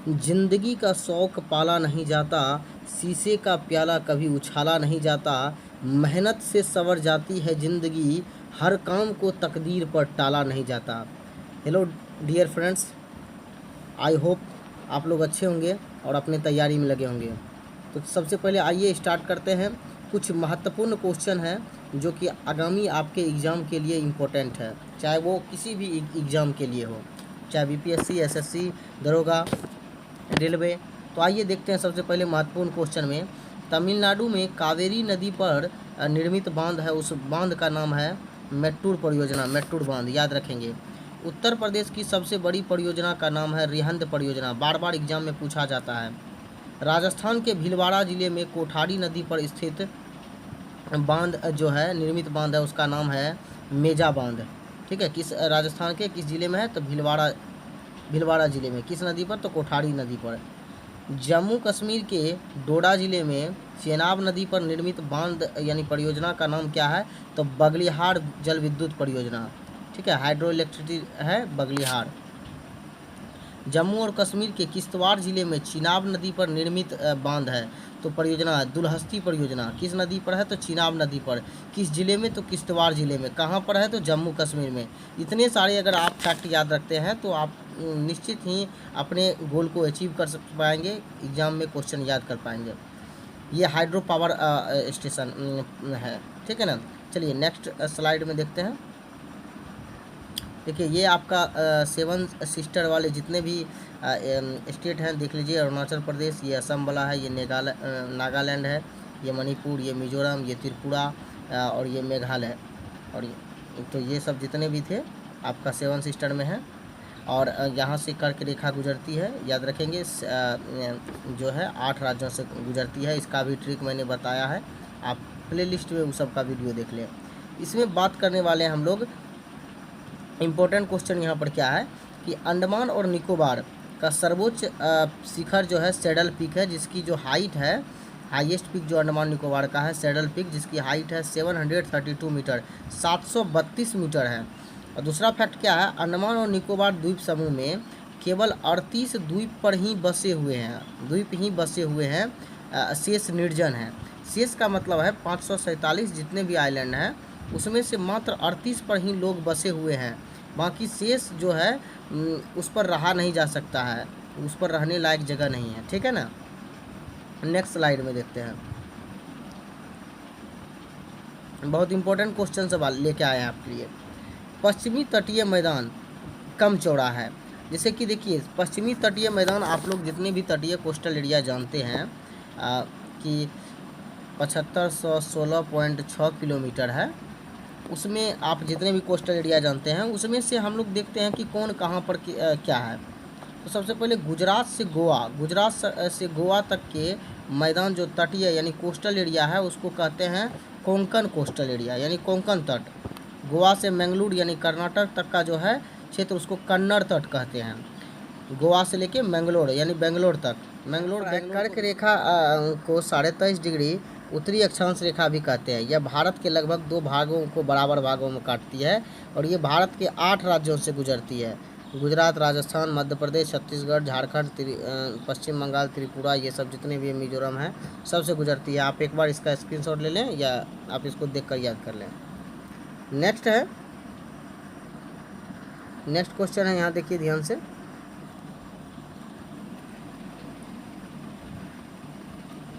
जिंदगी का शौक पाला नहीं जाता, शीशे का प्याला कभी उछाला नहीं जाता, मेहनत से संवर जाती है जिंदगी, हर काम को तकदीर पर टाला नहीं जाता। Hello dear friends, I hope आप लोग अच्छे होंगे और अपने तैयारी में लगे होंगे। तो सबसे पहले आइए स्टार्ट करते हैं। कुछ महत्वपूर्ण क्वेश्चन हैं जो कि आगामी आपके एग्ज़ाम के लिए इम्पोर्टेंट है, चाहे वो किसी भी एग्ज़ाम के लिए हो, चाहे बीपीएससी, एसएससी, दरोगा, रेलवे। तो आइए देखते हैं सबसे पहले महत्वपूर्ण क्वेश्चन में। तमिलनाडु में कावेरी नदी पर निर्मित बांध है, उस बांध का नाम है मेट्टूर परियोजना, मेट्टूर बांध, याद रखेंगे। उत्तर प्रदेश की सबसे बड़ी परियोजना का नाम है रिहंद परियोजना, बार बार एग्जाम में पूछा जाता है। राजस्थान के भीलवाड़ा जिले में कोठारी नदी पर स्थित बांध जो है, निर्मित बांध है, उसका नाम है मेजा बांध। ठीक है, किस राजस्थान के किस जिले में है? तो भीलवाड़ा जिले में। किस नदी पर? तो कोठारी नदी पर। जम्मू कश्मीर के डोडा जिले में चेनाब नदी पर निर्मित बांध यानी परियोजना का नाम क्या है? तो बगलिहार जल विद्युत परियोजना। ठीक है, हाइड्रो इलेक्ट्रिसिटी है बगलिहार। जम्मू और कश्मीर के किश्तवाड़ जिले में चिनाब नदी पर निर्मित बांध है, तो परियोजना दुलहस्ती परियोजना। किस नदी पर है? तो चिनाब नदी पर। किस जिले में? तो किश्तवाड़ जिले में। कहाँ पर है? तो जम्मू कश्मीर में। इतने सारे अगर आप फैक्ट याद रखते हैं तो आप निश्चित ही अपने गोल को अचीव कर पाएंगे, एग्जाम में क्वेश्चन याद कर पाएंगे। ये हाइड्रो पावर स्टेशन है। ठीक है ना। चलिए नेक्स्ट स्लाइड में देखते हैं। देखिए ये आपका 7 सिस्टर वाले जितने भी स्टेट हैं देख लीजिए। अरुणाचल प्रदेश, ये असम वाला है, ये नागालैंड है, ये मणिपुर, ये मिजोरम, ये त्रिपुरा और ये मेघालय। और तो ये सब जितने भी थे आपका 7 सिस्टर में है। और यहाँ से कर्क रेखा गुजरती है, याद रखेंगे। जो है 8 राज्यों से गुजरती है। इसका भी ट्रिक मैंने बताया है, आप प्लेलिस्ट में उस सब का वीडियो देख लें। इसमें बात करने वाले हैं हम लोग, इम्पोर्टेंट क्वेश्चन यहाँ पर क्या है कि अंडमान और निकोबार का सर्वोच्च शिखर जो है सैडल पीक है, जिसकी जो हाइट है, हाईएस्ट पीक जो अंडमान निकोबार का है सैडल पीक, जिसकी हाइट है 732 मीटर, 732 मीटर है। और दूसरा फैक्ट क्या है, अंडमान और निकोबार द्वीप समूह में केवल 38 द्वीप पर ही बसे हुए हैं, द्वीप ही बसे हुए हैं, शेष निर्जन है। शेष का मतलब है 547 जितने भी आइलैंड हैं उसमें से मात्र 38 पर ही लोग बसे हुए हैं, बाकी शेष जो है उस पर रहा नहीं जा सकता है, उस पर रहने लायक जगह नहीं है। ठीक है ना। नेक्स्ट स्लाइड में देखते हैं। बहुत इंपॉर्टेंट क्वेश्चन सवाल लेके आए हैं आपके लिए। पश्चिमी तटीय मैदान कम चौड़ा है। जैसे कि देखिए पश्चिमी तटीय मैदान, आप लोग जितने भी तटीय कोस्टल एरिया जानते हैं कि 7516.6 किलोमीटर है, उसमें आप जितने भी कोस्टल एरिया जानते हैं उसमें से हम लोग देखते हैं कि कौन कहाँ पर क्या है। तो सबसे पहले गुजरात से गोवा तक के मैदान जो तटीय यानी कोस्टल एरिया है उसको कहते हैं कोंकण कोस्टल एरिया यानी कोंकण तट। गोवा से मैंगलोर यानी कर्नाटक तक का जो है क्षेत्र उसको कन्नड़ तट कहते हैं। गोवा से लेके मैंगलोर यानी बेंगलोर तक। मैंगलोर कर्क रेखा को 23.5 डिग्री उत्तरी अक्षांश रेखा भी कहते हैं। यह भारत के लगभग 2 भागों को बराबर भागों में काटती है और ये भारत के 8 राज्यों से गुजरती है। गुजरात, राजस्थान, मध्य प्रदेश, छत्तीसगढ़, झारखंड, पश्चिम बंगाल, त्रिपुरा, ये सब जितने भी मिजोरम हैं सबसे गुजरती है। आप एक बार इसका स्क्रीनशॉट ले लें या आप इसको देखकर याद कर लें। नेक्स्ट है, नेक्स्ट क्वेश्चन है, यहाँ देखिए ध्यान से।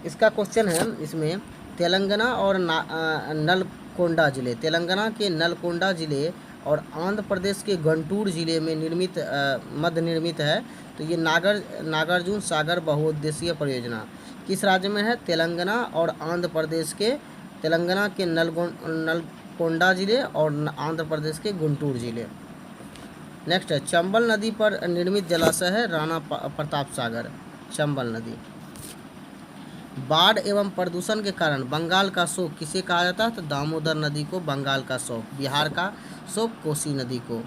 इसका क्वेश्चन है इसमें, तेलंगाना और नलकोंडा जिले, तेलंगाना के नलकोंडा जिले और आंध्र प्रदेश के गुंटूर जिले में मध्य निर्मित है। तो ये नागार्जुन सागर बहुउद्देशीय परियोजना किस राज्य में है? तेलंगाना और आंध्र प्रदेश के, तेलंगाना के नलकोंडा जिले और आंध्र प्रदेश के गुंटूर जिले। नेक्स्ट है, चंबल नदी पर निर्मित जलाशय है राणा प्रताप सागर, चंबल नदी। बाढ़ एवं प्रदूषण के कारण बंगाल का शोक किसे कहा जाता है? तो दामोदर नदी को बंगाल का शोक, बिहार का शोक कोसी नदी को,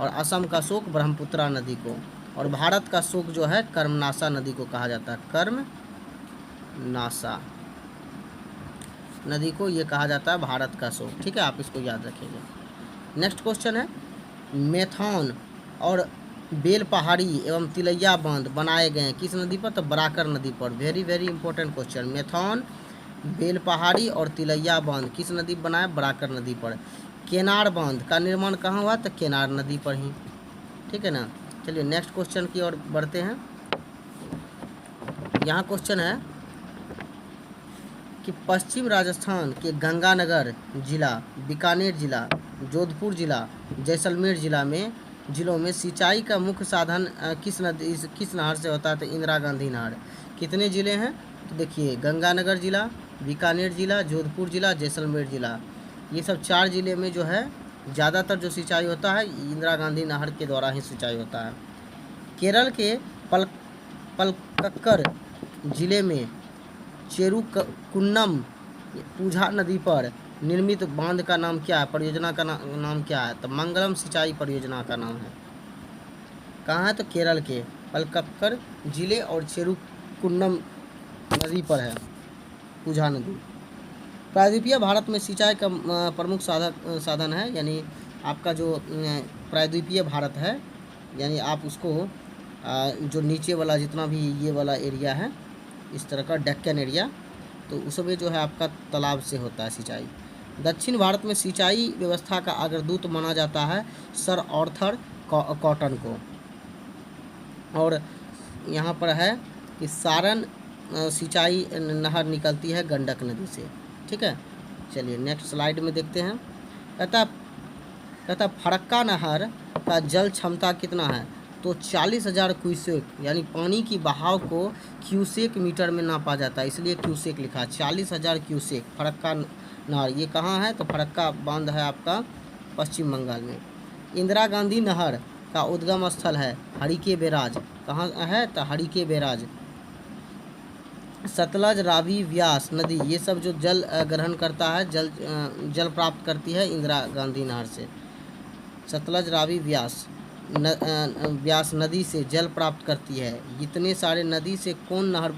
और असम का शोक ब्रह्मपुत्रा नदी को, और भारत का शोक जो है कर्मनाशा नदी को कहा जाता है, कर्मनाशा नदी को ये कहा जाता है भारत का शोक। ठीक है, आप इसको याद रखिएगा। नेक्स्ट क्वेश्चन है, मेथॉन और बेल पहाड़ी एवं तिलैया बांध बनाए गए हैं किस नदी पर? तो बराकर नदी पर। Very very important question. Maithon, Bel Pahari और तिलैया बांध किस नदी पर बनाया? बराकर नदी पर। केनार बांध का निर्माण कहाँ हुआ? तो केनार नदी पर ही। ठीक है ना। चलिए नेक्स्ट क्वेश्चन की ओर बढ़ते हैं। यहाँ क्वेश्चन है कि पश्चिम राजस्थान के गंगानगर जिला, बीकानेर जिला, जोधपुर जिला, जैसलमेर जिलों में सिंचाई का मुख्य साधन किस नहर से होता है? तो इंदिरा गांधी नहर। कितने ज़िले हैं? तो देखिए गंगानगर जिला, बीकानेर जिला, जोधपुर जिला, जैसलमेर जिला, ये सब 4 ज़िले में जो है ज़्यादातर जो सिंचाई होता है इंदिरा गांधी नहर के द्वारा ही सिंचाई होता है। केरल के पलक्कड़ जिले में चेरुकुन्नम पूझा नदी पर निर्मित बांध का नाम क्या है? परियोजना का नाम क्या है? तो मंगलम सिंचाई परियोजना का नाम है। कहाँ है? तो केरल के पलक्कड़ जिले और चेरुकुन्नम नदी पर है पूझा नदी। प्रायद्वीपीय भारत में सिंचाई का प्रमुख साधन है, यानी आपका जो प्रायद्वीपीय भारत है, यानी आप उसको जो नीचे वाला जितना भी ये वाला एरिया है इस तरह का डेक्कन एरिया, तो उसमें जो है आपका तालाब से होता है सिंचाई। दक्षिण भारत में सिंचाई व्यवस्था का अग्रदूत माना जाता है सर आर्थर कॉटन को। और यहाँ पर है कि सारण सिंचाई नहर निकलती है गंडक नदी से। ठीक है। चलिए नेक्स्ट स्लाइड में देखते हैं। कहता फरक्का नहर का जल क्षमता कितना है? तो 40,000 क्यूसेक, यानी पानी की बहाव को क्यूसेक मीटर में नापा जाता है, इसलिए क्यूसेक लिखा। 40,000 क्यूसेक फरक्का नहर। ये कहाँ है? तो फरक्का बांध है आपका पश्चिम बंगाल में। इंदिरा गांधी नहर का उद्गम स्थल है हरिके बैराज। कहाँ है? तो हरिके बैराज। सतलज, रावी, व्यास नदी, ये सब जो जल ग्रहण करता है, जल प्राप्त करती है इंदिरा गांधी नहर से। सतलज, रावी, व्यास नदी से जल प्राप्त करती है। इतने सारे नदी से कौन नहर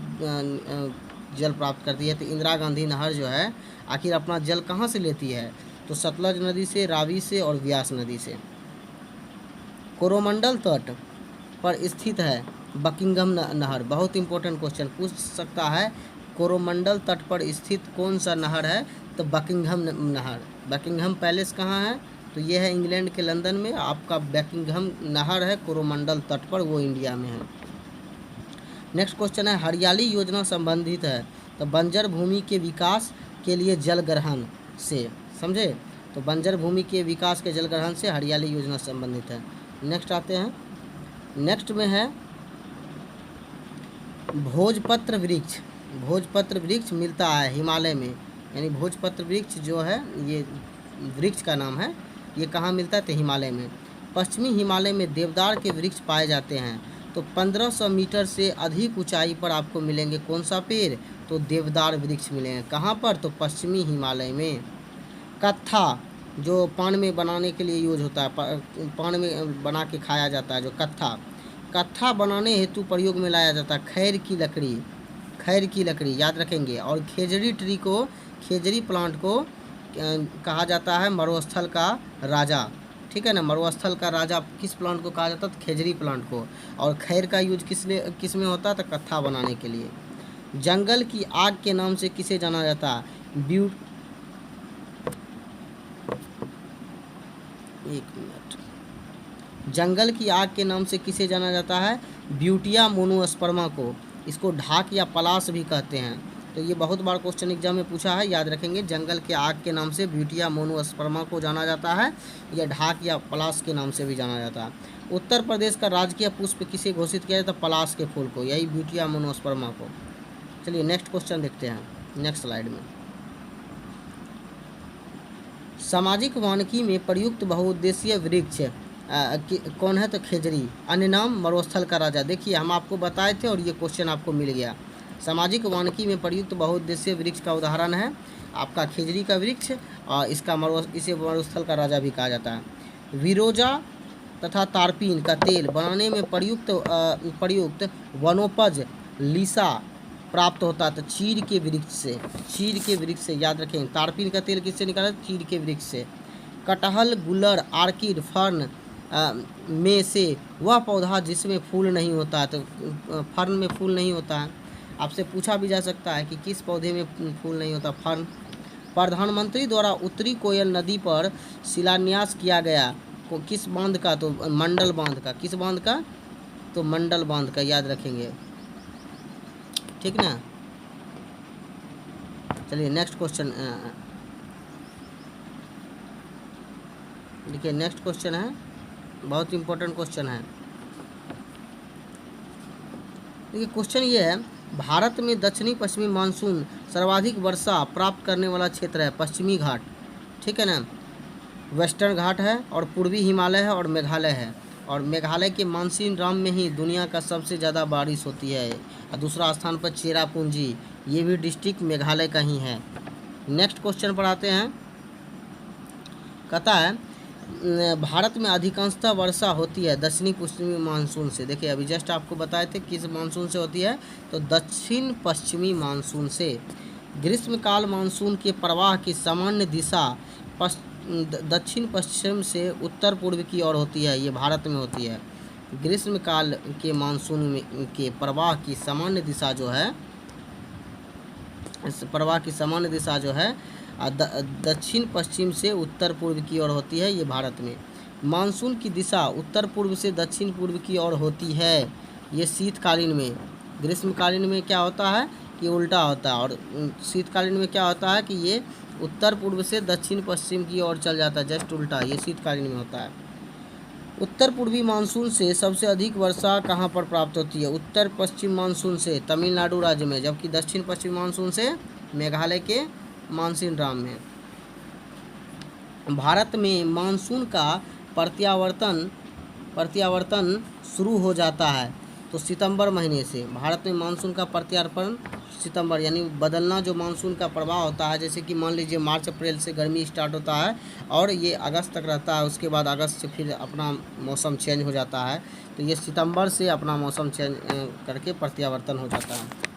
जल प्राप्त करती है? तो इंदिरा गांधी नहर जो है आखिर अपना जल कहाँ से लेती है? तो सतलज नदी से, रावी से और व्यास नदी से। कोरोमंडल तट पर स्थित है बकिंघम नहर। बहुत इंपॉर्टेंट क्वेश्चन पूछ सकता है। कोरोमंडल तट पर स्थित कौन सा नहर है? तो बकिंघम नहर। बकिंघम पैलेस कहाँ है? तो ये है इंग्लैंड के लंदन में। आपका बकिंघम नहर है कोरोमंडल तट पर, वो इंडिया में है। नेक्स्ट क्वेश्चन है हरियाली योजना संबंधित है तो बंजर भूमि के विकास के लिए जल ग्रहण से। समझे? तो बंजर भूमि के विकास के जल ग्रहण से हरियाली योजना संबंधित है। नेक्स्ट आते हैं। नेक्स्ट में है भोजपत्र वृक्ष। भोजपत्र वृक्ष मिलता है हिमालय में, यानी भोजपत्र वृक्ष जो है ये वृक्ष का नाम है। ये कहाँ मिलता है? तो हिमालय में। पश्चिमी हिमालय में देवदार के वृक्ष पाए जाते हैं। तो 1500 मीटर से अधिक ऊंचाई पर आपको मिलेंगे कौन सा पेड़? तो देवदार वृक्ष मिलेंगे। कहाँ पर? तो पश्चिमी हिमालय में। कत्था जो पान में बनाने के लिए यूज होता है, पान में बना के खाया जाता है, जो कत्था बनाने हेतु प्रयोग में लाया जाता है खैर की लकड़ी याद रखेंगे। और खेजड़ी प्लांट को कहा जाता है मरुस्थल का राजा। ठीक है ना। मरुस्थल का राजा किस प्लांट को कहा जाता है? तो खेजड़ी प्लांट को। और खैर का यूज किस में होता है? तो कत्था बनाने के लिए। जंगल की आग के नाम से किसे जाना जाता है? जंगल की आग के नाम से किसे जाना जाता है? ब्यूटिया मोनोस्पर्मा को। इसको ढाक या पलाश भी कहते हैं। तो ये बहुत बार क्वेश्चन एग्जाम में पूछा है, याद रखेंगे। जंगल के आग के नाम से ब्यूटिया मोनोस्पर्मा को जाना जाता है, या ढाक या पलाश के नाम से भी जाना जाता है। उत्तर प्रदेश का राजकीय पुष्प किसे घोषित किया जाता है? पलाश के फूल को, यही ब्यूटिया मोनोस्पर्मा को। चलिए नेक्स्ट क्वेश्चन देखते हैं नेक्स्ट स्लाइड में। सामाजिक वानिकी में प्रयुक्त बहुउद्देशीय वृक्ष कौन है? तो खेजड़ी। अन्य नाम मरुस्थल का राजा। देखिए हम आपको बताए थे और ये क्वेश्चन आपको मिल गया। सामाजिक वानिकी में प्रयुक्त बहुउद्देशीय वृक्ष का उदाहरण है आपका खेजड़ी का वृक्ष, और इसे मरुस्थल का राजा भी कहा जाता है। विरोजा तथा तारपीन का तेल बनाने में प्रयुक्त वनोपज लीसा प्राप्त होता है तो चीड़ के वृक्ष से। याद रखें तारपीन का तेल किससे निकाला? चीड़ के वृक्ष से। कटहल, गुलर, आर्किड, फर्न में से वह पौधा जिसमें फूल नहीं होता है, तो फर्न में फूल नहीं होता है। आपसे पूछा भी जा सकता है कि किस पौधे में फूल नहीं होता, फर्न। प्रधानमंत्री द्वारा उत्तरी कोयल नदी पर शिलान्यास किया गया किस बांध का, तो मंडल बांध का। किस बांध का, तो मंडल बांध का, याद रखेंगे, ठीक ना। चलिए नेक्स्ट क्वेश्चन देखिए, नेक्स्ट क्वेश्चन है, बहुत इंपॉर्टेंट क्वेश्चन है। देखिए क्वेश्चन ये है, भारत में दक्षिणी पश्चिमी मानसून सर्वाधिक वर्षा प्राप्त करने वाला क्षेत्र है पश्चिमी घाट, ठीक है ना। वेस्टर्न घाट है और पूर्वी हिमालय है और मेघालय है। और मेघालय के मानसीन राम में ही दुनिया का सबसे ज़्यादा बारिश होती है। और दूसरा स्थान पर चेरापूंजी, ये भी डिस्ट्रिक्ट मेघालय का ही है। नेक्स्ट क्वेश्चन पर आते हैं। कहता है भारत में अधिकांशतः वर्षा होती है दक्षिणी पश्चिमी मानसून से। देखिए अभी जस्ट आपको बताए थे किस मानसून से होती है, तो दक्षिण पश्चिमी मानसून से। ग्रीष्मकाल मानसून के प्रवाह की सामान्य दिशा दक्षिण पश्चिम से उत्तर पूर्व की ओर होती है, ये भारत में होती है। ग्रीष्मकाल के मानसून में के प्रवाह की सामान्य दिशा जो है, इस प्रवाह की सामान्य दिशा जो है दक्षिण पश्चिम से उत्तर पूर्व की ओर होती है, ये भारत में। मानसून की दिशा उत्तर पूर्व से दक्षिण पूर्व की ओर होती है, ये शीतकालीन में। ग्रीष्मकालीन में क्या होता है कि उल्टा होता है, और शीतकालीन में क्या होता है कि ये उत्तर पूर्व से दक्षिण पश्चिम की ओर चल जाता है, जस्ट उल्टा, ये शीतकालीन में होता है। उत्तर पूर्वी मानसून से सबसे अधिक वर्षा कहाँ पर प्राप्त होती है, उत्तर पश्चिम मानसून से तमिलनाडु राज्य में, जबकि दक्षिण पश्चिम मानसून से मेघालय के मानसीन राम में। भारत में मानसून का प्रत्यावर्तन शुरू हो जाता है तो सितंबर महीने से। भारत में मानसून का प्रत्यावर्तन सितंबर, यानी बदलना जो मानसून का प्रभाव होता है, जैसे कि मान लीजिए मार्च अप्रैल से गर्मी स्टार्ट होता है और ये अगस्त तक रहता है, उसके बाद अगस्त से फिर अपना मौसम चेंज हो जाता है, तो ये सितंबर से अपना मौसम चेंज करके प्रत्यावर्तन हो जाता है।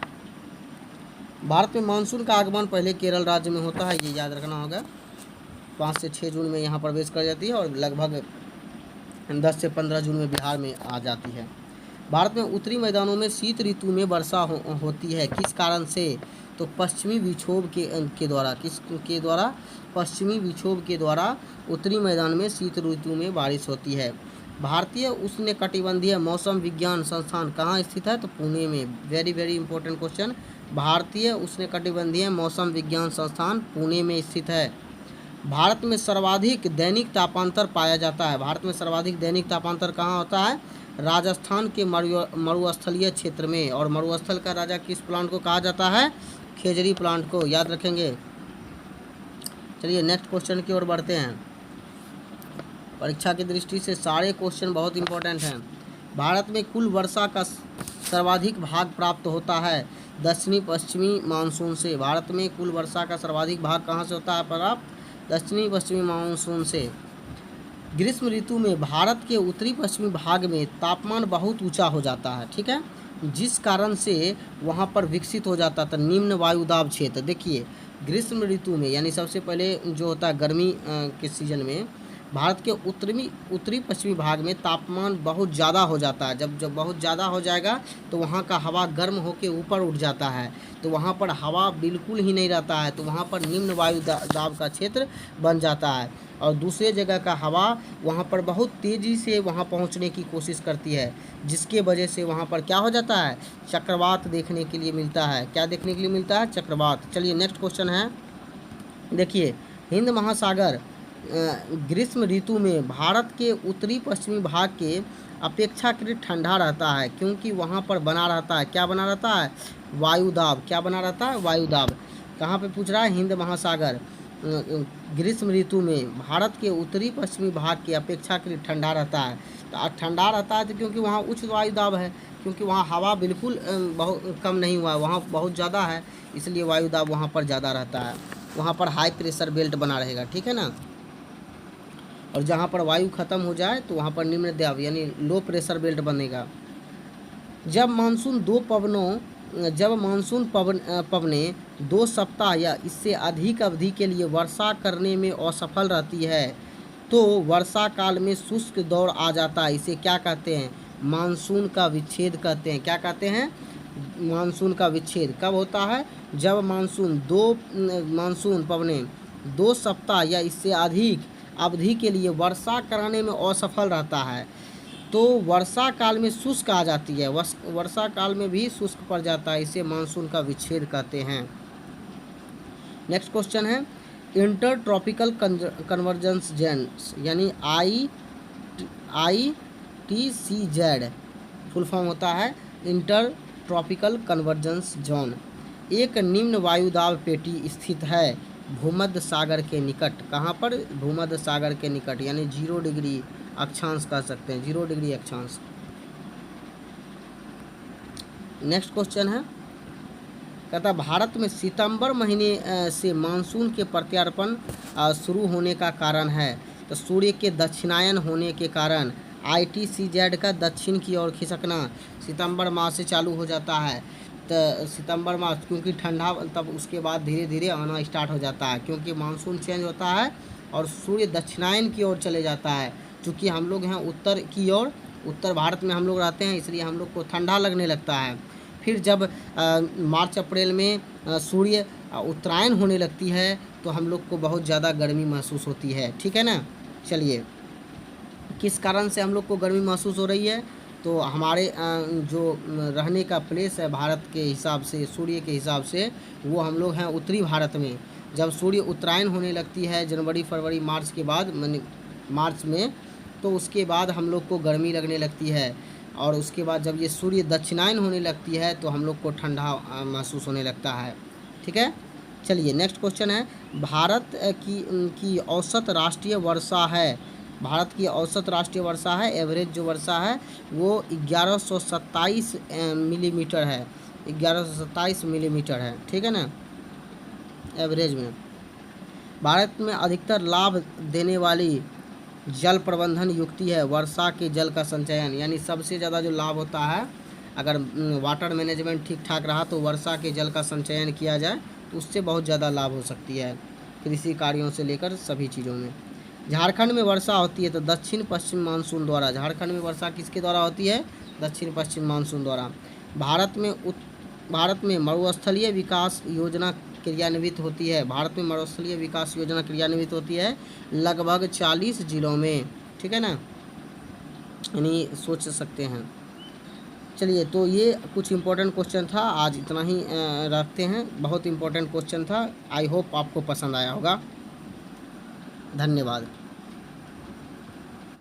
भारत में मानसून का आगमन पहले केरल राज्य में होता है, ये याद रखना होगा। 5 से 6 जून में यहाँ प्रवेश कर जाती है और लगभग 10 से 15 जून में बिहार में आ जाती है। भारत में उत्तरी मैदानों में शीत ऋतु में वर्षा होती है, किस कारण से, तो पश्चिमी विक्षोभ के द्वारा। किसके द्वारा, पश्चिमी विक्षोभ के द्वारा उत्तरी मैदान में शीत ऋतु में बारिश होती है। भारतीय उष्णकटिबंधीय मौसम विज्ञान संस्थान कहाँ स्थित है, तो पुणे में। Very very important question. भारतीय उष्णकटिबंधीय मौसम विज्ञान संस्थान पुणे में स्थित है। भारत में सर्वाधिक दैनिक तापांतर पाया जाता है। भारत में सर्वाधिक दैनिक तापांतर कहाँ होता है, राजस्थान के मरुस्थलीय क्षेत्र में। और मरुस्थल का राजा किस प्लांट को कहा जाता है, खेजड़ी प्लांट को, याद रखेंगे। चलिए नेक्स्ट क्वेश्चन की ओर बढ़ते हैं। परीक्षा की दृष्टि से सारे क्वेश्चन बहुत इंपॉर्टेंट हैं। भारत में कुल वर्षा का सर्वाधिक भाग प्राप्त होता है दक्षिणी पश्चिमी मानसून से। भारत में कुल वर्षा का सर्वाधिक भाग कहाँ से होता है प्राप्त, दक्षिणी पश्चिमी मानसून से। ग्रीष्म ऋतु में भारत के उत्तरी पश्चिमी भाग में तापमान बहुत ऊंचा हो जाता है, ठीक है, जिस कारण से वहाँ पर विकसित हो जाता था निम्न वायुदाब क्षेत्र। देखिए ग्रीष्म ऋतु में, यानी सबसे पहले जो होता है गर्मी के सीजन में, भारत के उत्तरी पश्चिमी भाग में तापमान बहुत ज़्यादा हो जाता है। जब बहुत ज़्यादा हो जाएगा तो वहाँ का हवा गर्म होकर ऊपर उठ जाता है, तो वहाँ पर हवा बिल्कुल ही नहीं रहता है, तो वहाँ पर निम्न वायु दाब का क्षेत्र बन जाता है। और दूसरे जगह का हवा वहाँ पर बहुत तेज़ी से वहाँ पहुँचने की कोशिश करती है, जिसके वजह से वहाँ पर क्या हो जाता है, चक्रवात देखने के लिए मिलता है। क्या देखने के लिए मिलता है, चक्रवात। चलिए नेक्स्ट क्वेश्चन है, देखिए हिंद महासागर ग्रीष्म ऋतु में भारत के उत्तरी पश्चिमी भाग के अपेक्षाकृत ठंडा रहता है, क्योंकि वहाँ पर बना रहता है, क्या बना रहता है, वायुदाब। क्या बना रहता है, वायुदाब। कहाँ पे पूछ रहा है, हिंद महासागर ग्रीष्म ऋतु में भारत के उत्तरी पश्चिमी भाग के अपेक्षाकृत ठंडा रहता है। तो ठंडा रहता है तो क्योंकि वहाँ उच्च वायुदाब है, क्योंकि वहाँ हवा बिल्कुल बहुत कम नहीं हुआ है, वहाँ बहुत ज़्यादा है, इसलिए वायुदाब वहाँ पर ज़्यादा रहता है। वहाँ पर हाई प्रेशर बेल्ट बना रहेगा, ठीक है ना। और जहाँ पर वायु ख़त्म हो जाए तो वहाँ पर निम्न दाब यानी लो प्रेशर बेल्ट बनेगा। जब मानसून पवनें 2 सप्ताह या इससे अधिक अवधि के लिए वर्षा करने में असफल रहती है, तो वर्षा काल में शुष्क दौर आ जाता है, इसे क्या कहते हैं? मानसून का विच्छेद कहते हैं। क्या कहते हैं? मानसून का विच्छेद कब होता है? जब मानसून पवनें 2 सप्ताह या इससे अधिक अवधि के लिए वर्षा कराने में असफल रहता है, तो वर्षा काल में शुष्क आ जाती है, वर्षा काल में भी शुष्क पड़ जाता है, इसे मानसून का विच्छेद कहते हैं। नेक्स्ट क्वेश्चन है, इंटर ट्रॉपिकल कन्वर्जेंस जोन्स यानी ITCZ फुल फॉर्म होता है इंटर ट्रॉपिकल कन्वर्जेंस जोन। एक निम्न वायुदाब पेटी स्थित है भूमध्य सागर के निकट। कहाँ पर? भूमध्य सागर के निकट, यानी 0 डिग्री अक्षांश कह सकते हैं, 0 डिग्री अक्षांश। नेक्स्ट क्वेश्चन है, कहता भारत में सितंबर महीने से मानसून के प्रत्यार्पण शुरू होने का कारण है। तो सूर्य के दक्षिणायन होने के कारण ITCZ का दक्षिण की ओर खिसकना सितंबर माह से चालू हो जाता है। तो सितंबर माह क्योंकि ठंडा, तब उसके बाद धीरे धीरे आना स्टार्ट हो जाता है, क्योंकि मानसून चेंज होता है और सूर्य दक्षिणायन की ओर चले जाता है। चूँकि हम लोग हैं उत्तर की ओर, उत्तर भारत में हम लोग रहते हैं, इसलिए हम लोग को ठंडा लगने लगता है। फिर जब मार्च अप्रैल में सूर्य उत्तरायण होने लगती है तो हम लोग को बहुत ज़्यादा गर्मी महसूस होती है। ठीक है ना? चलिए, किस कारण से हम लोग को गर्मी महसूस हो रही है? तो हमारे जो रहने का प्लेस है भारत के हिसाब से, सूर्य के हिसाब से, वो हम लोग हैं उत्तरी भारत में। जब सूर्य उत्तरायण होने लगती है जनवरी फरवरी मार्च के बाद, मार्च में, तो उसके बाद हम लोग को गर्मी लगने लगती है। और उसके बाद जब ये सूर्य दक्षिणायन होने लगती है तो हम लोग को ठंडा महसूस होने लगता है। ठीक है? चलिए, नेक्स्ट क्वेश्चन है, भारत की औसत राष्ट्रीय वर्षा है, भारत की औसत राष्ट्रीय वर्षा है, एवरेज जो वर्षा है वो 1127 मिलीमीटर है, 1127 मिलीमीटर है। ठीक है ना? एवरेज में। भारत में अधिकतर लाभ देने वाली जल प्रबंधन युक्ति है वर्षा के जल का संचयन, यानी सबसे ज़्यादा जो लाभ होता है, अगर वाटर मैनेजमेंट ठीक ठाक रहा तो वर्षा के जल का संचयन किया जाए तो उससे बहुत ज़्यादा लाभ हो सकती है, कृषि कार्यों से लेकर सभी चीज़ों में। झारखंड में वर्षा होती है तो दक्षिण पश्चिम मानसून द्वारा। झारखंड में वर्षा किसके द्वारा होती है? दक्षिण पश्चिम मानसून द्वारा। भारत में मरुस्थलीय विकास योजना क्रियान्वित होती है, भारत में मरुस्थलीय विकास योजना क्रियान्वित होती है लगभग 40 जिलों में। ठीक है ना? यानी सोच सकते हैं। चलिए, तो ये कुछ इम्पोर्टेंट क्वेश्चन था, आज इतना ही रखते हैं। बहुत इम्पोर्टेंट क्वेश्चन था, आई होप आपको पसंद आया होगा। धन्यवाद।